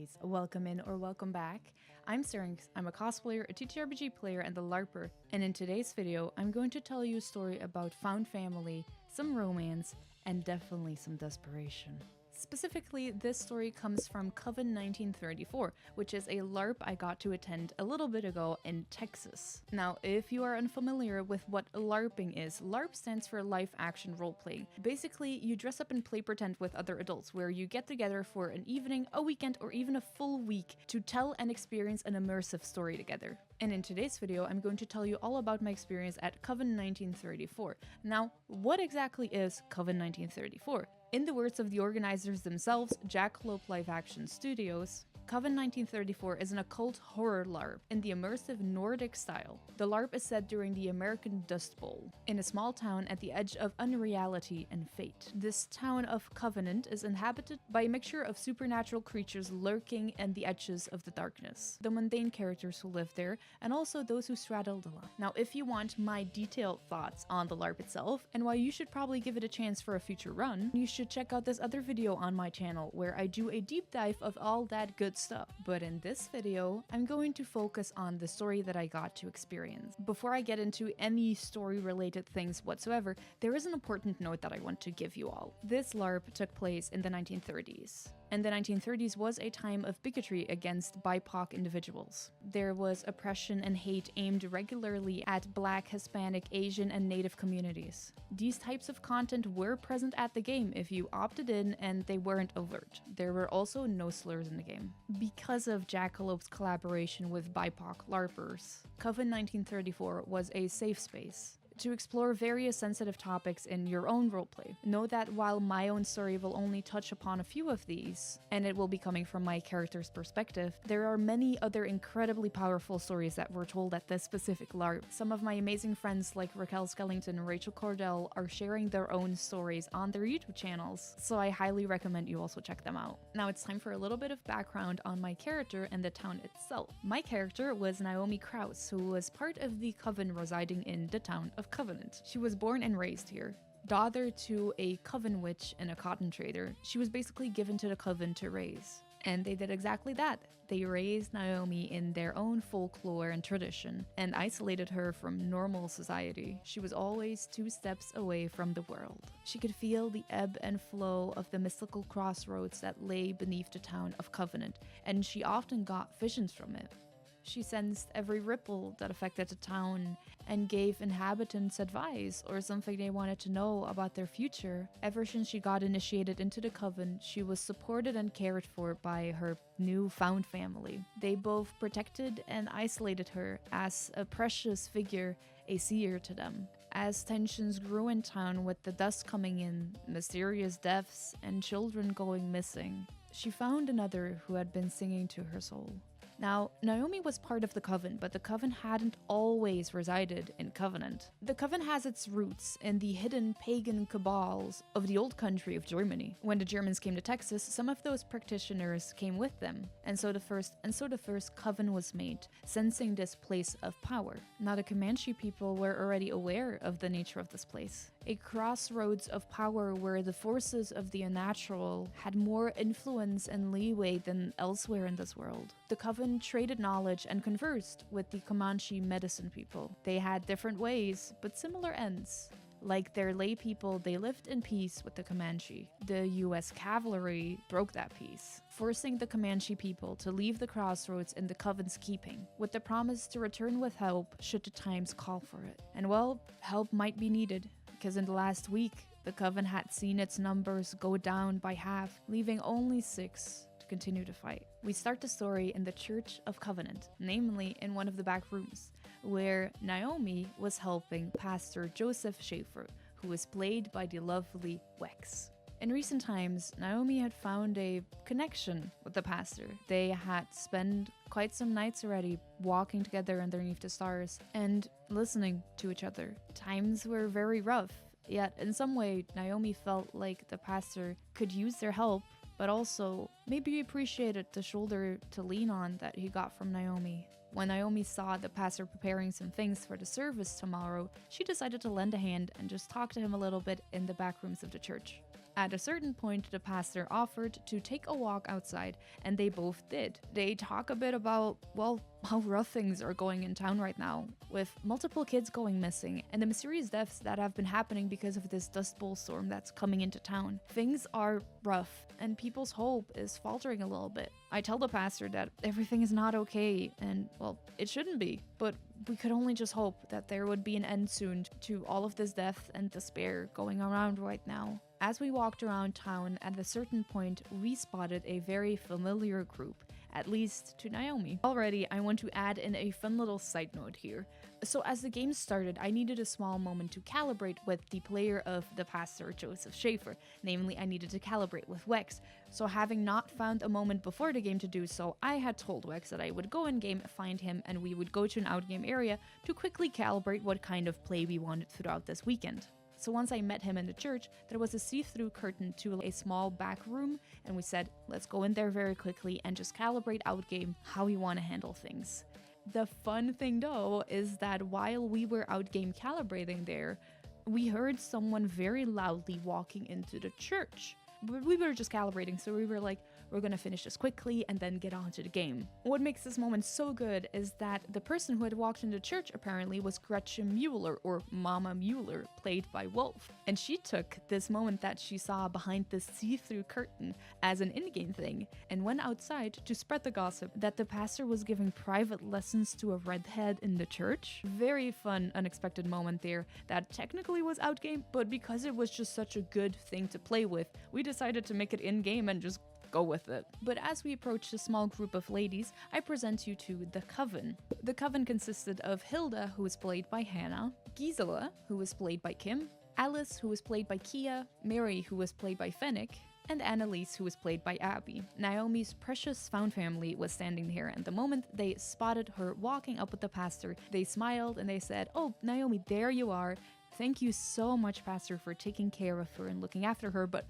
guys, welcome in or welcome back. I'm Syrinx, I'm a cosplayer, a TTRPG player, and a LARPer, and in today's video, I'm going to tell you a story about found family, some romance, and definitely some desperation. Specifically, this story comes from Coven 1934, which is a LARP I got to attend a little bit ago in Texas. Now, if you are unfamiliar with what LARPing is, LARP stands for live action roleplaying. Basically, you dress up and play pretend with other adults, where you get together for an evening, a weekend, or even a full week to tell and experience an immersive story together. And in today's video, I'm going to tell you all about my experience at Coven 1934. Now, what exactly is Coven 1934? In the words of the organizers themselves, Jackalope Live Action Studios, Coven 1934 is an occult horror LARP in the immersive Nordic style. The LARP is set during the American Dust Bowl, in a small town at the edge of unreality and fate. This town of Covenant is inhabited by a mixture of supernatural creatures lurking in the edges of the darkness, the mundane characters who live there, and also those who straddle the line. Now, if you want my detailed thoughts on the LARP itself, and why you should probably give it a chance for a future run, you should check out this other video on my channel where I do a deep dive of all that good stuff. But in this video, I'm going to focus on the story that I got to experience. Before I get into any story related things whatsoever, there is an important note that I want to give you all. This LARP took place in the 1930s. And the 1930s was a time of bigotry against BIPOC individuals. There was oppression and hate aimed regularly at Black, Hispanic, Asian, and Native communities. These types of content were present at the game if you opted in, and they weren't overt. There were also no slurs in the game. Because of Jackalope's collaboration with BIPOC LARPers, Coven 1934 was a safe space to explore various sensitive topics in your own roleplay. Know that while my own story will only touch upon a few of these, and it will be coming from my character's perspective, there are many other incredibly powerful stories that were told at this specific LARP. Some of my amazing friends like Raquel Skellington and Rachel Cordell are sharing their own stories on their YouTube channels, so I highly recommend you also check them out. Now it's time for a little bit of background on my character and the town itself. My character was Naomi Krause, who was part of the Coven residing in the town of Covenant. She was born and raised here. Daughter to a Coven witch and a cotton trader, she was basically given to the Coven to raise. And they did exactly that. They raised Naomi in their own folklore and tradition, and isolated her from normal society. She was always 2 steps away from the world. She could feel the ebb and flow of the mystical crossroads that lay beneath the town of Covenant, and she often got visions from it. She sensed every ripple that affected the town and gave inhabitants advice or something they wanted to know about their future. Ever since she got initiated into the Coven, she was supported and cared for by her newfound family. They both protected and isolated her as a precious figure, a seer to them. As tensions grew in town with the dust coming in, mysterious deaths, and children going missing, she found another who had been singing to her soul. Now, Naomi was part of the Coven, but the Coven hadn't always resided in Covenant. The Coven has its roots in the hidden pagan cabals of the old country of Germany. When the Germans came to Texas, some of those practitioners came with them, and so the first Coven was made, sensing this place of power. Now, the Comanche people were already aware of the nature of this place. A crossroads of power where the forces of the unnatural had more influence and leeway than elsewhere in this world. The Coven traded knowledge and conversed with the Comanche medicine people. They had different ways, but similar ends. Like their lay people, they lived in peace with the Comanche. The US cavalry broke that peace, forcing the Comanche people to leave the crossroads in the Coven's keeping, with the promise to return with help should the times call for it. And well, help might be needed, because in the last week, the Coven had seen its numbers go down by half, leaving only 6 to continue to fight. We start the story in the Church of Covenant, namely in one of the back rooms, where Naomi was helping Pastor Joseph Schaefer, who was played by the lovely Wex. In recent times, Naomi had found a connection with the pastor. They had spent quite some nights already walking together underneath the stars and listening to each other. Times were very rough, yet in some way, Naomi felt like the pastor could use their help, but also maybe appreciated the shoulder to lean on that he got from Naomi. When Naomi saw the pastor preparing some things for the service tomorrow, she decided to lend a hand and just talk to him a little bit in the back rooms of the church. At a certain point, the pastor offered to take a walk outside, and they both did. They talk a bit about, well, how rough things are going in town right now, with multiple kids going missing and the mysterious deaths that have been happening because of this dust bowl storm that's coming into town. Things are rough, and people's hope is faltering a little bit. I tell the pastor that everything is not okay, and, well, it shouldn't be, but we could only just hope that there would be an end soon to all of this death and despair going around right now. As we walked around town, at a certain point, we spotted a very familiar group, at least to Naomi. Already, I want to add in a fun little side note here. So as the game started, I needed a small moment to calibrate with the player of the pastor, Joseph Schaefer. Namely, I needed to calibrate with Wex. So having not found a moment before the game to do so, I had told Wex that I would go in-game, find him, and we would go to an out-game area to quickly calibrate what kind of play we wanted throughout this weekend. So once I met him in the church, there was a see-through curtain to a small back room, and we said, let's go in there very quickly and just calibrate out-game how we want to handle things. The fun thing though is that while we were out-game calibrating there, we heard someone very loudly walking into the church. But we were just calibrating, so we were like, we're gonna finish this quickly and then get on to the game. What makes this moment so good is that the person who had walked into church apparently was Gretchen Mueller, or Mama Mueller, played by Wolf. And she took this moment that she saw behind this see-through curtain as an in-game thing, and went outside to spread the gossip that the pastor was giving private lessons to a redhead in the church. Very fun, unexpected moment there that technically was out-game, but because it was just such a good thing to play with, we decided to make it in-game and just go with it. But as we approached a small group of ladies, I present you to the Coven. The Coven consisted of Hilda, who was played by Hannah, Gisela, who was played by Kim, Alice, who was played by Kia, Mary, who was played by Fennec, and Annalise, who was played by Abby. Naomi's precious found family was standing here, and the moment they spotted her walking up with the pastor, they smiled and they said, "Oh, Naomi, there you are. Thank you so much, Pastor, for taking care of her and looking after her, but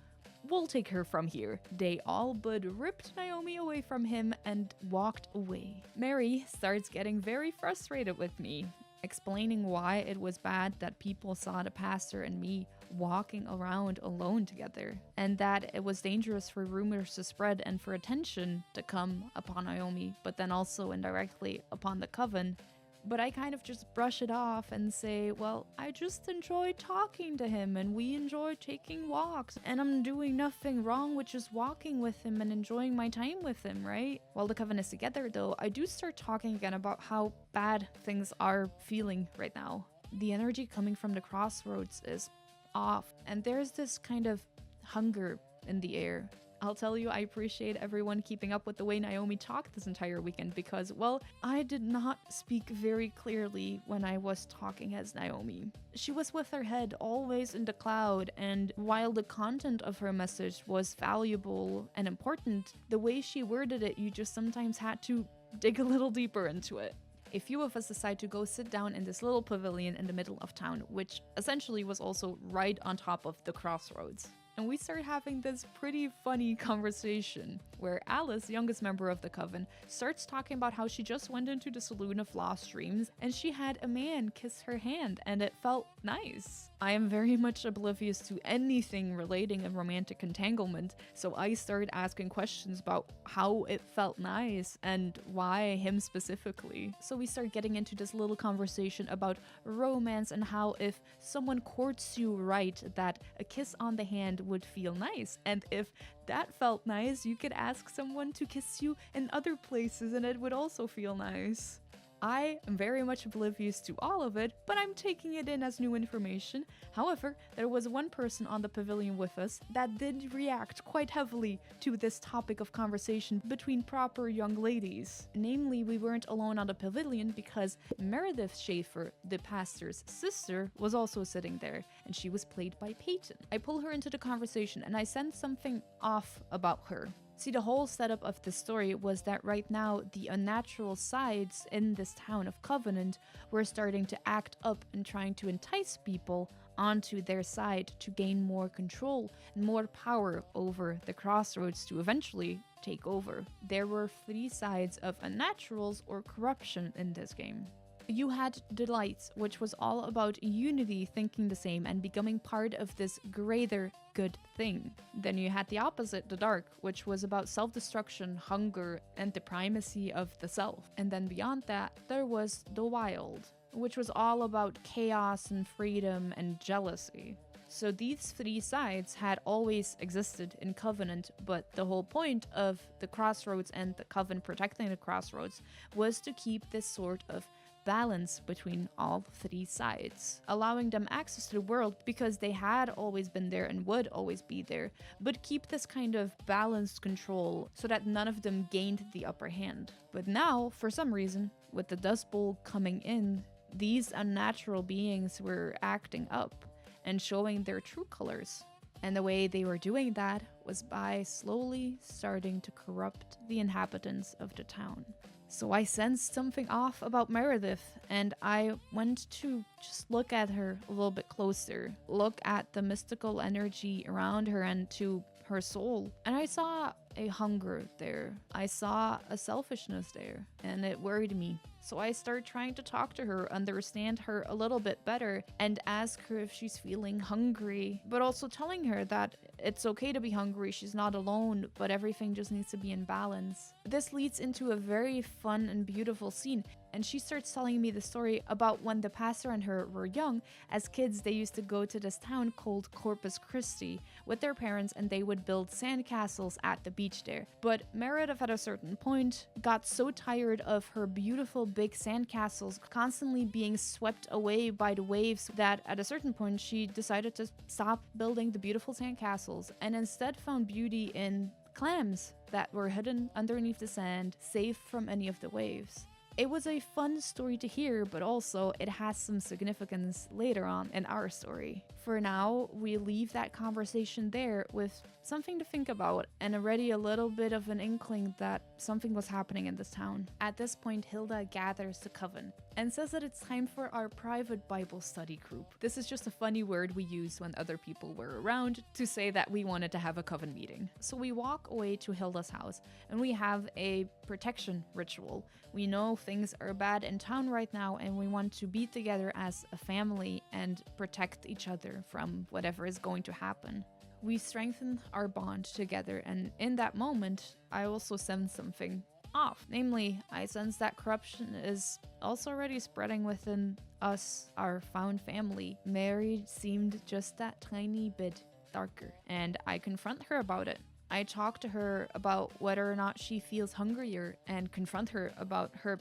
we'll take her from here." They all but ripped Naomi away from him and walked away. Mary starts getting very frustrated with me, explaining why it was bad that people saw the pastor and me walking around alone together, and that it was dangerous for rumors to spread and for attention to come upon Naomi, but then also indirectly upon the Coven. But I kind of just brush it off and say, well, I just enjoy talking to him and we enjoy taking walks and I'm doing nothing wrong with just walking with him and enjoying my time with him, right? While the Coven is together though, I do start talking again about how bad things are feeling right now. The energy coming from the crossroads is off and there's this kind of hunger in the air. I'll tell you, I appreciate everyone keeping up with the way Naomi talked this entire weekend because, well, I did not speak very clearly when I was talking as Naomi. She was with her head always in the cloud, and while the content of her message was valuable and important, the way she worded it, you just sometimes had to dig a little deeper into it. A few of us decide to go sit down in this little pavilion in the middle of town, which essentially was also right on top of the crossroads. And we start having this pretty funny conversation where Alice, youngest member of the Coven, starts talking about how she just went into the Saloon of Lost Dreams and she had a man kiss her hand and it felt nice. I am very much oblivious to anything relating a romantic entanglement, so I started asking questions about how it felt nice and why him specifically. So we start getting into this little conversation about romance and how if someone courts you right, that a kiss on the hand would feel nice, and if that felt nice, you could ask someone to kiss you in other places and it would also feel nice. I am very much oblivious to all of it, but I'm taking it in as new information. However, there was one person on the pavilion with us that did react quite heavily to this topic of conversation between proper young ladies. Namely, we weren't alone on the pavilion because Meredith Schaefer, the pastor's sister, was also sitting there, and she was played by Peyton. I pull her into the conversation and I sense something off about her. See, the whole setup of the story was that right now the unnatural sides in this town of Covenant were starting to act up and trying to entice people onto their side to gain more control and more power over the crossroads to eventually take over. There were three sides of unnaturals or corruption in this game. You had the light, which was all about unity, thinking the same, and becoming part of this greater good thing. Then you had the opposite, the dark, which was about self-destruction, hunger, and the primacy of the self. And then beyond that, there was the wild, which was all about chaos and freedom and jealousy. So these three sides had always existed in Covenant, but the whole point of the Crossroads and the Coven protecting the Crossroads was to keep this sort of balance between all three sides, allowing them access to the world because they had always been there and would always be there, but keep this kind of balanced control so that none of them gained the upper hand. But now, for some reason, with the Dust Bowl coming in, these unnatural beings were acting up and showing their true colors. And the way they were doing that was by slowly starting to corrupt the inhabitants of the town. So I sensed something off about Meredith, and I went to just look at her a little bit closer, look at the mystical energy around her and to her soul. And I saw a hunger there. I saw a selfishness there, and it worried me. So I started trying to talk to her, understand her a little bit better, and ask her if she's feeling hungry, but also telling her that it's okay to be hungry, she's not alone, but everything just needs to be in balance. This leads into a very fun and beautiful scene, and she starts telling me the story about when the pastor and her were young. As kids, they used to go to this town called Corpus Christi with their parents, and they would build sandcastles at the beach there. But Meredith at a certain point got so tired of her beautiful big sandcastles constantly being swept away by the waves that at a certain point she decided to stop building the beautiful sandcastles and instead found beauty in clams that were hidden underneath the sand, safe from any of the waves. It was a fun story to hear, but also it has some significance later on in our story. For now, we leave that conversation there with something to think about and already a little bit of an inkling that something was happening in this town. At this point, Hilda gathers the Coven and says that it's time for our private Bible study group. This is just a funny word we use when other people were around to say that we wanted to have a Coven meeting. So we walk away to Hilda's house and we have a protection ritual. We know things are bad in town right now and we want to be together as a family and protect each other from whatever is going to happen. We strengthen our bond together, and in that moment, I also sense something off. Namely, I sense that corruption is also already spreading within us, our found family. Mary seemed just that tiny bit darker, and I confront her about it. I talk to her about whether or not she feels hungrier and confront her about her,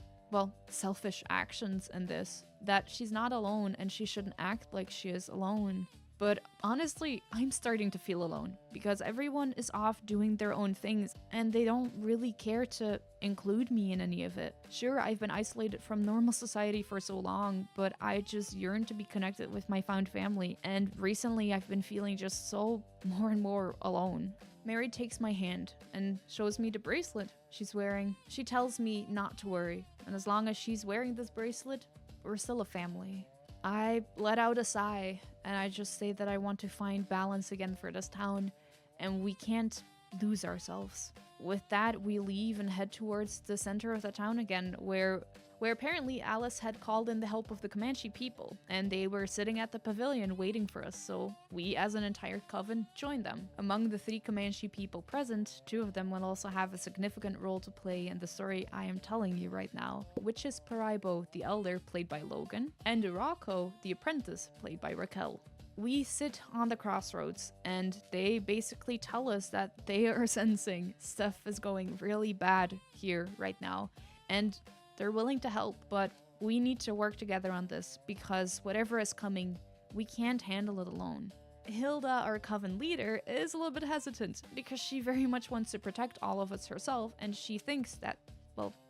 selfish actions in this. That she's not alone and she shouldn't act like she is alone. But honestly, I'm starting to feel alone because everyone is off doing their own things and they don't really care to include me in any of it. Sure, I've been isolated from normal society for so long, but I just yearn to be connected with my found family, and recently I've been feeling just so more and more alone. Mary takes my hand and shows me the bracelet she's wearing. She tells me not to worry, and as long as she's wearing this bracelet, we're still a family. I let out a sigh, and I just say that I want to find balance again for this town, and we can't lose ourselves. With that, we leave and head towards the center of the town again, where apparently Alice had called in the help of the Comanche people, and they were sitting at the pavilion waiting for us, so we as an entire coven joined them. Among the 3 Comanche people present, 2 of them will also have a significant role to play in the story I am telling you right now, which is Paraibo, the elder, played by Logan, and Rocco, the apprentice, played by Raquel. We sit on the crossroads, and they basically tell us that they are sensing stuff is going really bad here right now, and they're willing to help, but we need to work together on this because whatever is coming, we can't handle it alone. Hilda, our coven leader, is a little bit hesitant because she very much wants to protect all of us herself, and she thinks that,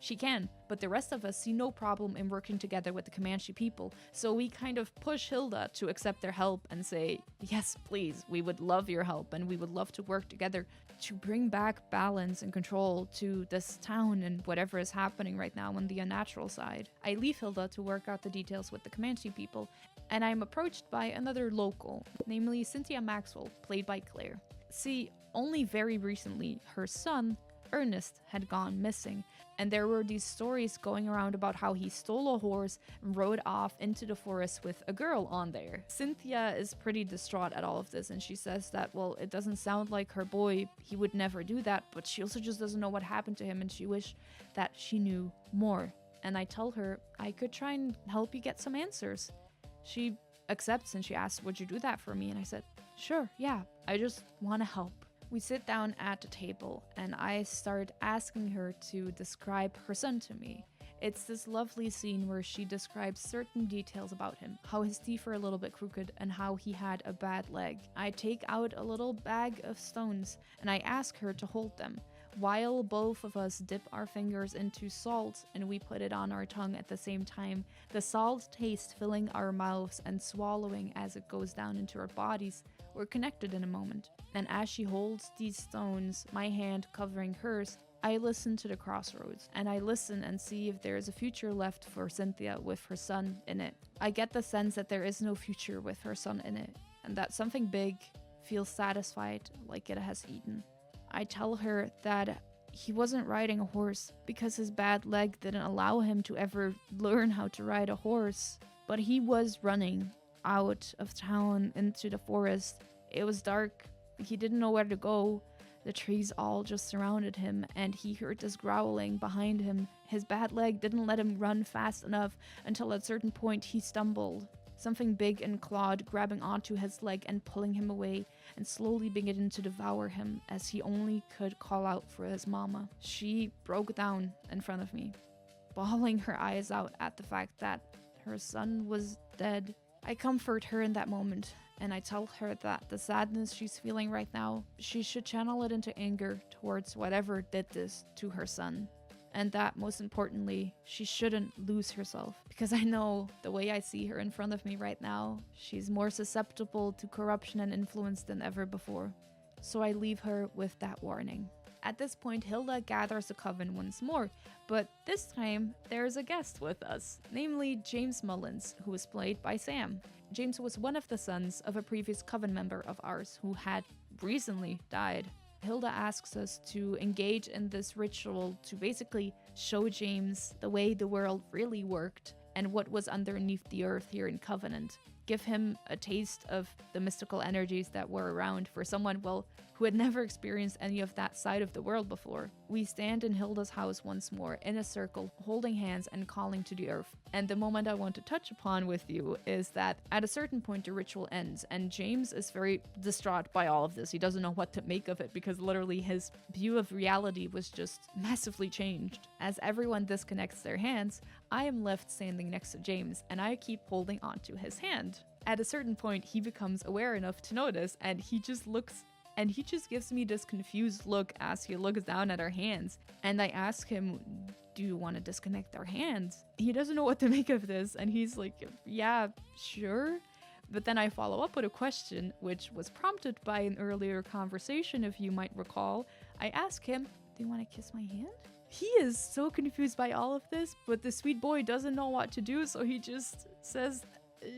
she can, but the rest of us see no problem in working together with the Comanche people, so we kind of push Hilda to accept their help and say, yes, please, we would love your help, and we would love to work together to bring back balance and control to this town and whatever is happening right now on the unnatural side. I leave Hilda to work out the details with the Comanche people, and I'm approached by another local, namely Cynthia Maxwell, played by Claire. See, only very recently, her son Ernest had gone missing. And there were these stories going around about how he stole a horse and rode off into the forest with a girl on there. Cynthia is pretty distraught at all of this, and she says that, well, it doesn't sound like her boy, he would never do that, but she also just doesn't know what happened to him, and she wished that she knew more. And I tell her I could try and help you get some answers. She accepts and she asks, would you do that for me? And I said, sure, yeah, I just want to help. We sit down at the table and I start asking her to describe her son to me. It's this lovely scene where she describes certain details about him, how his teeth are a little bit crooked and how he had a bad leg. I take out a little bag of stones and I ask her to hold them, while both of us dip our fingers into salt and we put it on our tongue at the same time, the salt taste filling our mouths and swallowing as it goes down into our bodies. We're connected in a moment. And as she holds these stones, my hand covering hers, I listen to the crossroads, and I listen and see if there is a future left for Cynthia with her son in it. I get the sense that there is no future with her son in it, and that something big feels satisfied like it has eaten. I tell her that he wasn't riding a horse because his bad leg didn't allow him to ever learn how to ride a horse, but he was running out of town into the forest. It was dark. He didn't know where to go. The trees all just surrounded him, and he heard this growling behind him. His bad leg didn't let him run fast enough until at a certain point he stumbled. Something big and clawed, grabbing onto his leg and pulling him away, and slowly beginning to devour him as he only could call out for his mama. She broke down in front of me, bawling her eyes out at the fact that her son was dead. I comfort her in that moment, and I tell her that the sadness she's feeling right now, she should channel it into anger towards whatever did this to her son. And that, most importantly, she shouldn't lose herself. Because I know the way I see her in front of me right now, she's more susceptible to corruption and influence than ever before. So I leave her with that warning. At this point, Hilda gathers the Coven once more, but this time there's a guest with us, namely James Mullins, who is played by Sam. James was one of the sons of a previous Coven member of ours who had recently died. Hilda asks us to engage in this ritual to basically show James the way the world really worked and what was underneath the earth here in Covenant. Give him a taste of the mystical energies that were around for someone, well, who had never experienced any of that side of the world before. We stand in Hilda's house once more, in a circle, holding hands and calling to the earth. And the moment I want to touch upon with you is that at a certain point the ritual ends, and James is very distraught by all of this. He doesn't know what to make of it because literally his view of reality was just massively changed. As everyone disconnects their hands, I am left standing next to James, and I keep holding onto his hand. At a certain point, he becomes aware enough to notice, and he just gives me this confused look as he looks down at our hands. And I ask him, do you want to disconnect our hands? He doesn't know what to make of this, and he's like, yeah, sure. But then I follow up with a question, which was prompted by an earlier conversation, if you might recall. I ask him, do you want to kiss my hand? He is so confused by all of this, but the sweet boy doesn't know what to do, so he just says,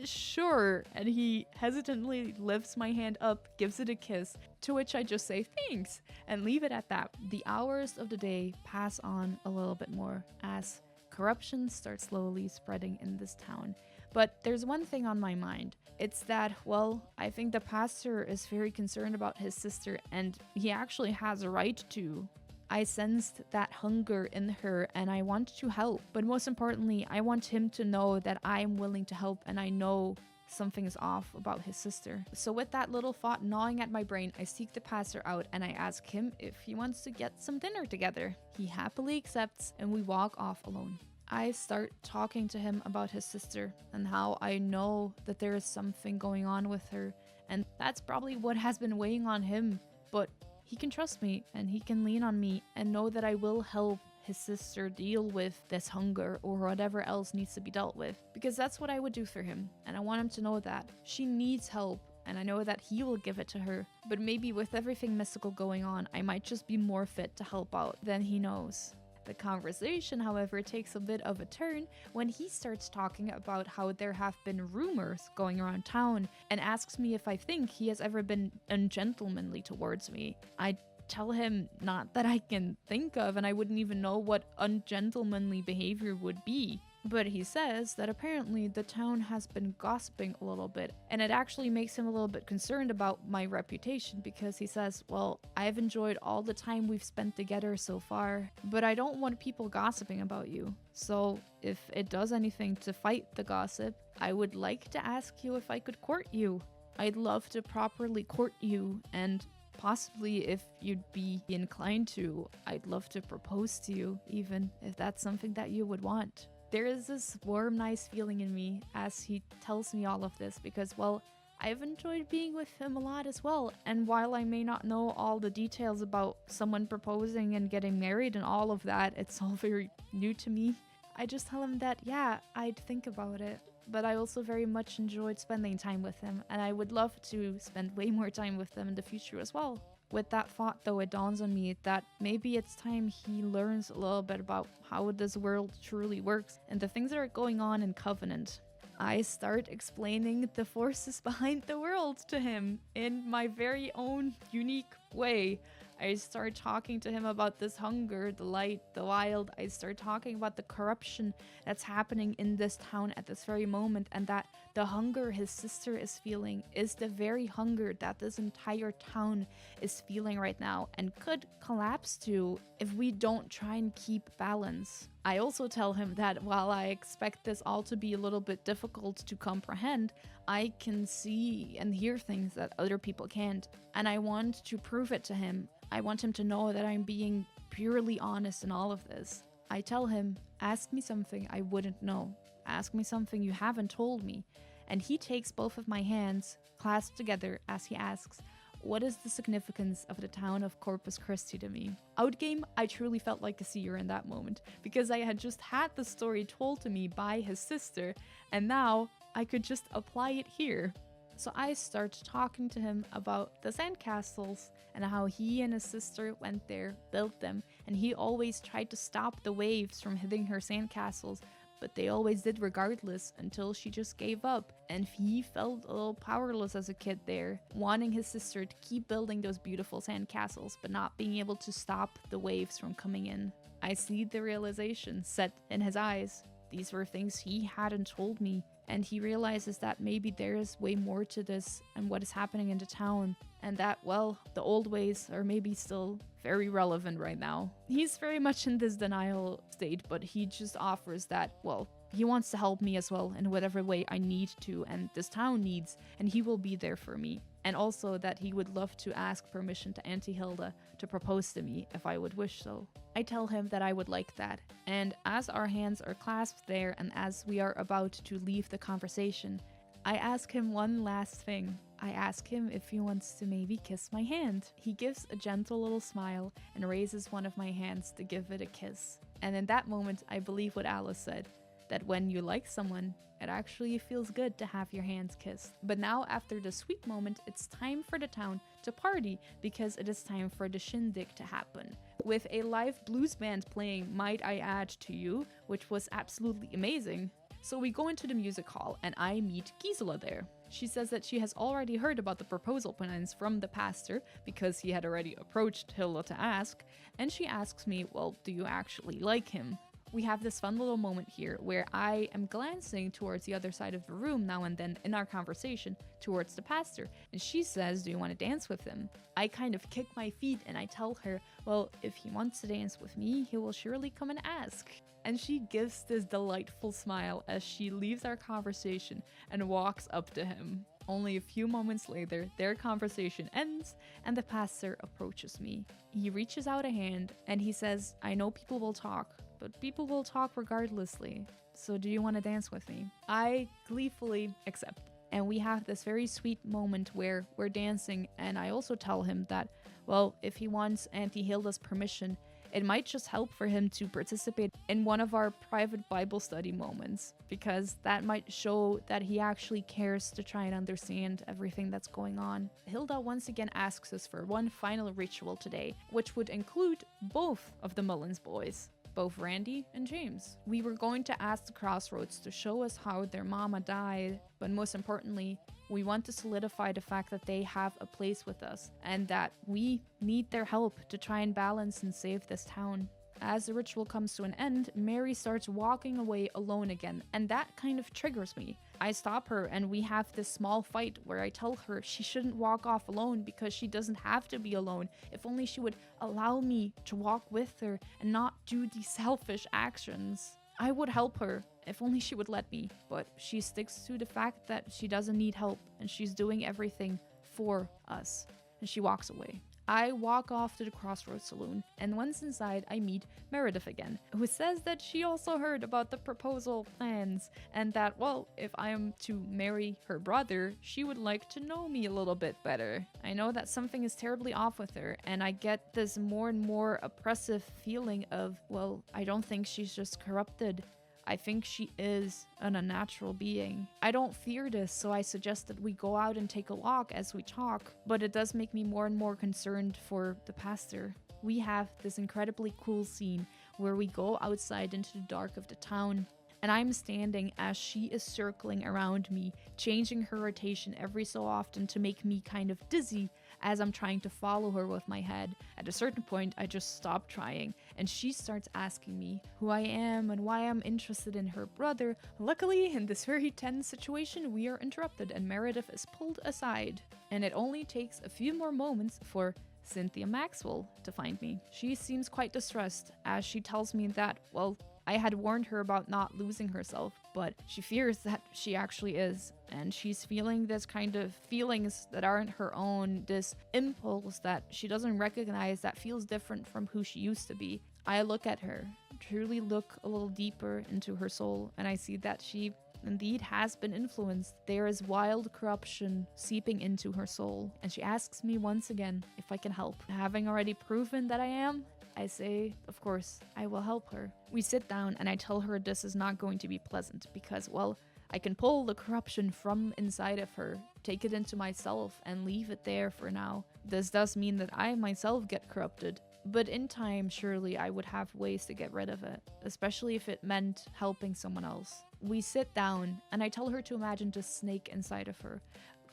sure, and he hesitantly lifts my hand up, gives it a kiss, to which I just say thanks, and leave it at that. The hours of the day pass on a little bit more as corruption starts slowly spreading in this town. But there's one thing on my mind. It's that, well, I think the pastor is very concerned about his sister, and he actually has a right to. I sensed that hunger in her and I want to help, but most importantly, I want him to know that I'm willing to help and I know something is off about his sister. So with that little thought gnawing at my brain, I seek the pastor out and I ask him if he wants to get some dinner together. He happily accepts and we walk off alone. I start talking to him about his sister and how I know that there is something going on with her, and that's probably what has been weighing on him, but he can trust me and he can lean on me and know that I will help his sister deal with this hunger or whatever else needs to be dealt with, because that's what I would do for him, and I want him to know that she needs help and I know that he will give it to her. But maybe with everything mystical going on, I might just be more fit to help out than he knows. The conversation, however, takes a bit of a turn when he starts talking about how there have been rumors going around town and asks me if I think he has ever been ungentlemanly towards me. I tell him not that I can think of, and I wouldn't even know what ungentlemanly behavior would be. But he says that apparently the town has been gossiping a little bit, and it actually makes him a little bit concerned about my reputation, because he says, well, I've enjoyed all the time we've spent together so far, but I don't want people gossiping about you. So if it does anything to fight the gossip, I would like to ask you if I could court you. I'd love to properly court you, and possibly, if you'd be inclined to, I'd love to propose to you, even if that's something that you would want. There is this warm, nice feeling in me as he tells me all of this, because, well, I've enjoyed being with him a lot as well, and while I may not know all the details about someone proposing and getting married and all of that, it's all very new to me. I just tell him that, yeah, I'd think about it, but I also very much enjoyed spending time with him, and I would love to spend way more time with them in the future as well. With that thought, though, it dawns on me that maybe it's time he learns a little bit about how this world truly works and the things that are going on in Covenant. I start explaining the forces behind the world to him in my very own unique way. I start talking to him about this hunger, the light, the wild. I start talking about the corruption that's happening in this town at this very moment, and that the hunger his sister is feeling is the very hunger that this entire town is feeling right now and could collapse to if we don't try and keep balance. I also tell him that while I expect this all to be a little bit difficult to comprehend, I can see and hear things that other people can't, and I want to prove it to him. I want him to know that I'm being purely honest in all of this. I tell him, ask me something I wouldn't know. Ask me something you haven't told me. And he takes both of my hands, clasped together, as he asks, what is the significance of the town of Corpus Christi to me? Outgame, I truly felt like a seer in that moment, because I had just had the story told to me by his sister, and now I could just apply it here. So I start talking to him about the sandcastles and how he and his sister went there, built them, and he always tried to stop the waves from hitting her sandcastles, but they always did regardless until she just gave up, and he felt a little powerless as a kid there, wanting his sister to keep building those beautiful sandcastles, but not being able to stop the waves from coming in. I see the realization set in his eyes. These were things he hadn't told me, and he realizes that maybe there is way more to this and what is happening in the town, and that, well, the old ways are maybe still very relevant right now. He's very much in this denial state, but he just offers that, well, he wants to help me as well in whatever way I need to and this town needs, and he will be there for me. And also that he would love to ask permission to Auntie Hilda to propose to me if I would wish so. I tell him that I would like that, and as our hands are clasped there and as we are about to leave the conversation, I ask him one last thing. I ask him if he wants to maybe kiss my hand. He gives a gentle little smile and raises one of my hands to give it a kiss. And in that moment, I believe what Alice said, that when you like someone, it actually feels good to have your hands kissed. But now, after the sweet moment, it's time for the town to party, because it is time for the shindig to happen. With a live blues band playing, might I add to you, which was absolutely amazing. So we go into the music hall and I meet Gisela there. She says that she has already heard about the proposal plans from the pastor, because he had already approached Hilda to ask, and she asks me, well, do you actually like him? We have this fun little moment here where I am glancing towards the other side of the room now and then in our conversation towards the pastor, and she says, do you want to dance with him? I kind of kick my feet and I tell her, well, if he wants to dance with me, he will surely come and ask. And she gives this delightful smile as she leaves our conversation and walks up to him. Only a few moments later, their conversation ends and the pastor approaches me. He reaches out a hand and he says, I know people will talk, but people will talk regardlessly. So do you want to dance with me? I gleefully accept. And we have this very sweet moment where we're dancing, and I also tell him that, well, if he wants Auntie Hilda's permission, it might just help for him to participate in one of our private Bible study moments, because that might show that he actually cares to try and understand everything that's going on. Hilda once again asks us for one final ritual today, which would include both of the Mullins boys. both Randy and James. We were going to ask the Crossroads to show us how their mama died, but most importantly, we want to solidify the fact that they have a place with us and that we need their help to try and balance and save this town. As the ritual comes to an end, Mary starts walking away alone again, and that kind of triggers me. I stop her and we have this small fight where I tell her she shouldn't walk off alone because she doesn't have to be alone. If only she would allow me to walk with her and not do these selfish actions, I would help her if only she would let me. But she sticks to the fact that she doesn't need help and she's doing everything for us, and she walks away. I walk off to the Crossroads Saloon, and once inside I meet Meredith again, who says that she also heard about the proposal plans, and that, well, if I am to marry her brother, she would like to know me a little bit better. I know that something is terribly off with her, and I get this more and more oppressive feeling of, well, I don't think she's just corrupted. I think she is an unnatural being. I don't fear this, so I suggest that we go out and take a walk as we talk, but it does make me more and more concerned for the pastor. We have this incredibly cool scene where we go outside into the dark of the town, and I'm standing as she is circling around me, changing her rotation every so often to make me kind of dizzy as I'm trying to follow her with my head. At a certain point, I just stop trying, and she starts asking me who I am and why I'm interested in her brother. Luckily, in this very tense situation, we are interrupted and Meredith is pulled aside. And it only takes a few more moments for Cynthia Maxwell to find me. She seems quite distressed as she tells me that, well, I had warned her about not losing herself, but she fears that she actually is, and she's feeling this kind of feelings that aren't her own, this impulse that she doesn't recognize that feels different from who she used to be. I look at her, truly look a little deeper into her soul, and I see that she indeed has been influenced. There is wild corruption seeping into her soul, and she asks me once again if I can help. Having already proven that I am, I say, of course, I will help her. We sit down and I tell her this is not going to be pleasant because, well, I can pull the corruption from inside of her, take it into myself, and leave it there for now. This does mean that I myself get corrupted, but in time, surely I would have ways to get rid of it, especially if it meant helping someone else. We sit down and I tell her to imagine the snake inside of her,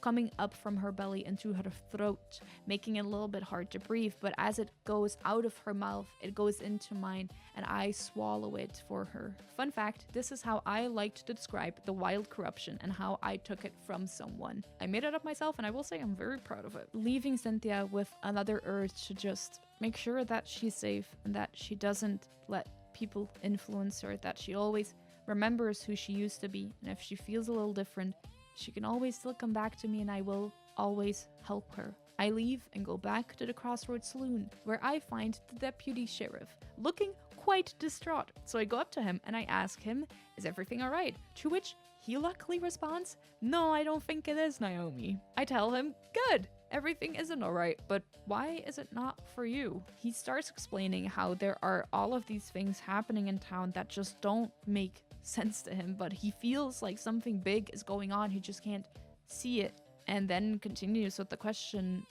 coming up from her belly into her throat, making it a little bit hard to breathe, but as it goes out of her mouth, it goes into mine, and I swallow it for her. Fun fact, this is how I liked to describe the wild corruption and how I took it from someone. I made it up myself, and I will say I'm very proud of it. Leaving Cynthia with another urge to just make sure that she's safe and that she doesn't let people influence her, that she always remembers who she used to be, and if she feels a little different, she can always still come back to me and I will always help her. I leave and go back to the Crossroads Saloon, where I find the deputy sheriff, looking quite distraught. So I go up to him and I ask him, is everything alright? To which he luckily responds, no, I don't think it is, Naomi. I tell him, good, everything isn't alright, but why is it not for you? He starts explaining how there are all of these things happening in town that just don't make sense to him, but he feels like something big is going on, he just can't see it, and then continues with the question,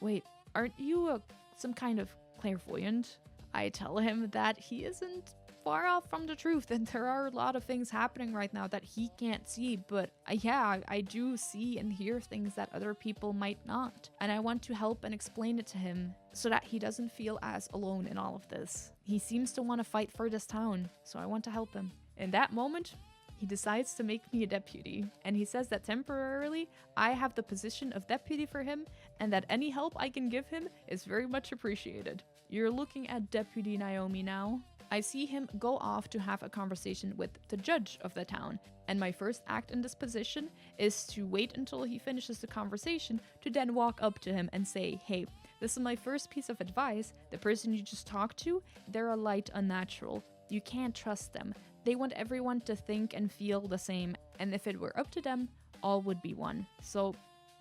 wait, aren't you some kind of clairvoyant? I tell him that he isn't far off from the truth, that there are a lot of things happening right now that he can't see, but yeah, I do see and hear things that other people might not, and I want to help and explain it to him so that he doesn't feel as alone in all of this. He seems to want to fight for this town, so I want to help him. In that moment, he decides to make me a deputy, and he says that temporarily I have the position of deputy for him and that any help I can give him is very much appreciated. You're looking at Deputy Naomi now. I see him go off to have a conversation with the judge of the town, and my first act in this position is to wait until he finishes the conversation to then walk up to him and say, hey, this is my first piece of advice. The person you just talked to, they're a light unnatural. You can't trust them. They want everyone to think and feel the same, and if it were up to them, all would be one. So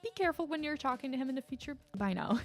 be careful when you're talking to him in the future. Bye now.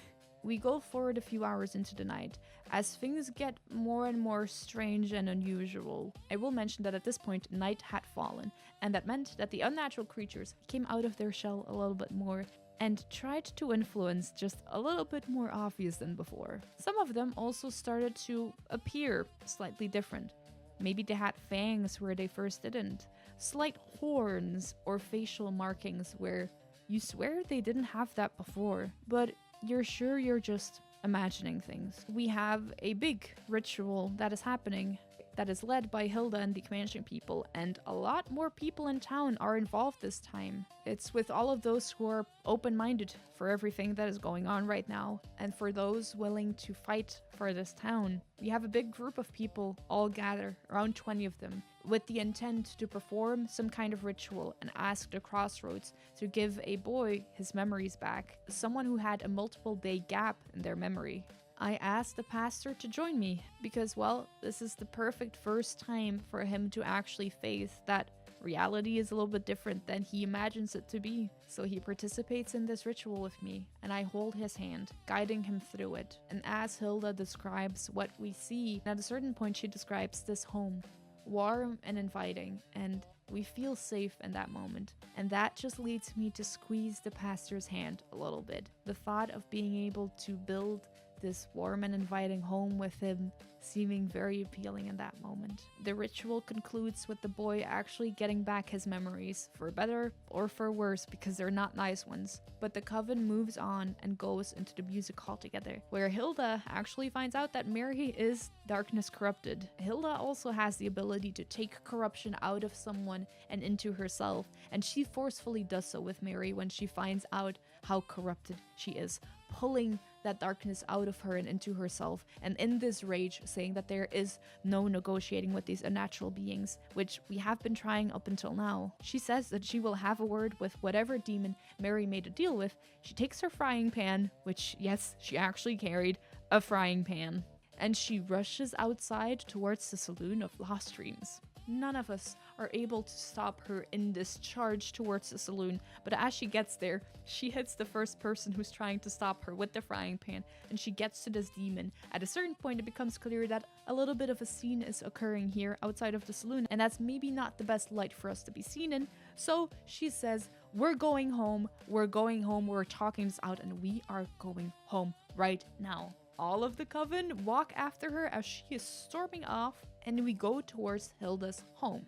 We go forward a few hours into the night, as things get more and more strange and unusual. I will mention that at this point, night had fallen, and that meant that the unnatural creatures came out of their shell a little bit more, and tried to influence just a little bit more obvious than before. Some of them also started to appear slightly different. Maybe they had fangs where they first didn't, slight horns or facial markings where you swear they didn't have that before, but you're sure you're just imagining things. We have a big ritual that is happening that is led by Hilda and the Comanche people, and a lot more people in town are involved this time. It's with all of those who are open-minded for everything that is going on right now, and for those willing to fight for this town. We have a big group of people all gather, around 20 of them, with the intent to perform some kind of ritual and ask the Crossroads to give a boy his memories back, someone who had a multiple day gap in their memory. I asked the pastor to join me because, well, this is the perfect first time for him to actually face that reality is a little bit different than he imagines it to be. So he participates in this ritual with me, and I hold his hand, guiding him through it. And as Hilda describes what we see, at a certain point she describes this home, warm and inviting, and we feel safe in that moment. And that just leads me to squeeze the pastor's hand a little bit. The thought of being able to build this warm and inviting home with him seeming very appealing in that moment. The ritual concludes with the boy actually getting back his memories, for better or for worse, because they're not nice ones. But the Coven moves on and goes into the music hall together, where Hilda actually finds out that Mary is darkness corrupted. Hilda also has the ability to take corruption out of someone and into herself, and she forcefully does so with Mary when she finds out how corrupted she is, pulling that darkness out of her and into herself, and in this rage saying that there is no negotiating with these unnatural beings, which we have been trying up until now. She says that she will have a word with whatever demon Mary made a deal with. She takes her frying pan, which, yes, she actually carried a frying pan, and she rushes outside towards the Saloon of Lost Dreams. None of us are able to stop her in this charge towards the saloon, but as she gets there, she hits the first person who's trying to stop her with the frying pan, and she gets to this demon. At a certain point, it becomes clear that a little bit of a scene is occurring here outside of the saloon, and that's maybe not the best light for us to be seen in, so she says, we're going home, we're talking this out, and we are going home right now. All of the Coven walk after her as she is storming off, and we go towards Hilda's home.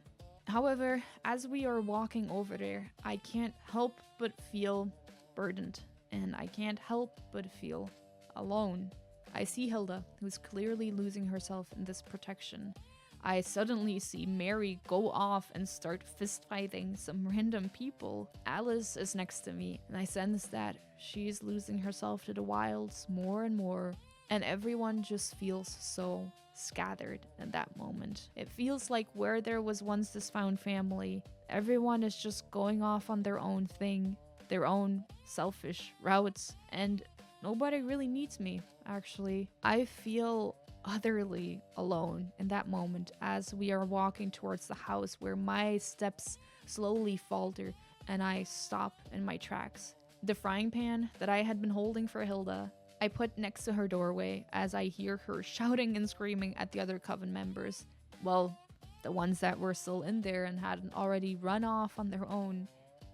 However, as we are walking over there, I can't help but feel burdened, and I can't help but feel alone. I see Hilda, who's clearly losing herself in this protection. I suddenly see Mary go off and start fist-fighting some random people. Alice is next to me, and I sense that she's losing herself to the wilds more and more. And everyone just feels so scattered in that moment. It feels like where there was once this found family, everyone is just going off on their own thing, their own selfish routes, and nobody really needs me, actually. I feel utterly alone in that moment as we are walking towards the house, where my steps slowly falter and I stop in my tracks. The frying pan that I had been holding for Hilda, I put next to her doorway as I hear her shouting and screaming at the other Coven members. Well, the ones that were still in there and hadn't already run off on their own.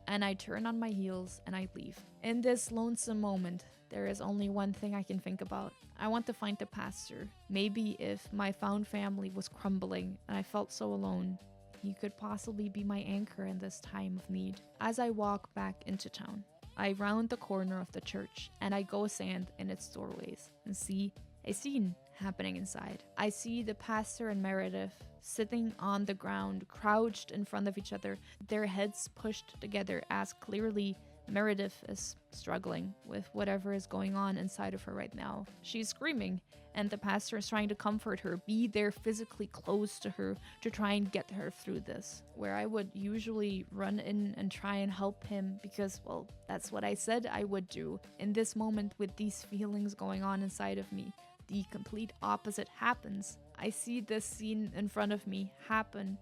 And I turn on my heels and I leave. In this lonesome moment, there is only one thing I can think about. I want to find the pastor. Maybe if my found family was crumbling and I felt so alone, he could possibly be my anchor in this time of need. As I walk back into town, I round the corner of the church and I go stand in its doorways and see a scene happening inside. I see the pastor and Meredith sitting on the ground, crouched in front of each other, their heads pushed together, as clearly Meredith is struggling with whatever is going on inside of her right now. She's screaming, and the pastor is trying to comfort her, be there physically close to her to try and get her through this. Where I would usually run in and try and help him because, well, that's what I said I would do. In this moment, with these feelings going on inside of me, the complete opposite happens. I see this scene in front of me happen,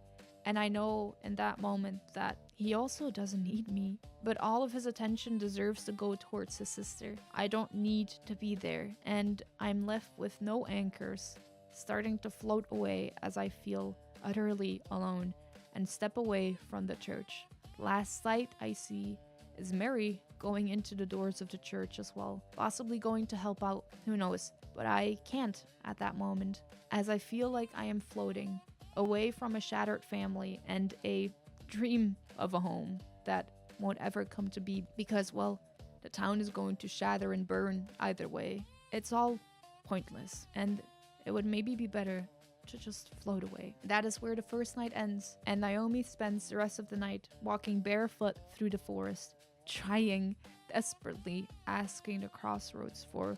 and I know in that moment that he also doesn't need me, but all of his attention deserves to go towards his sister. I don't need to be there, and I'm left with no anchors, starting to float away as I feel utterly alone and step away from the church. Last sight I see is Mary going into the doors of the church as well, possibly going to help out, who knows, but I can't at that moment, as I feel like I am floating away from a shattered family and a dream of a home that won't ever come to be because, well, the town is going to shatter and burn either way. It's all pointless, and it would maybe be better to just float away. That is where the first night ends, and Naomi spends the rest of the night walking barefoot through the forest, trying, desperately asking the crossroads for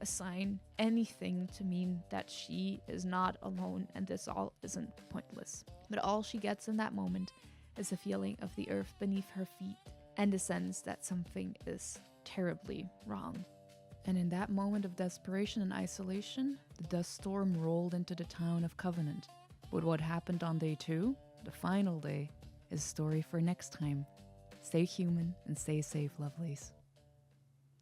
a sign, anything to mean that she is not alone and this all isn't pointless. But all she gets in that moment is a feeling of the earth beneath her feet and a sense that something is terribly wrong. And in that moment of desperation and isolation, the dust storm rolled into the town of Covenant. But what happened on day 2, the final day, is a story for next time. Stay human and stay safe, lovelies.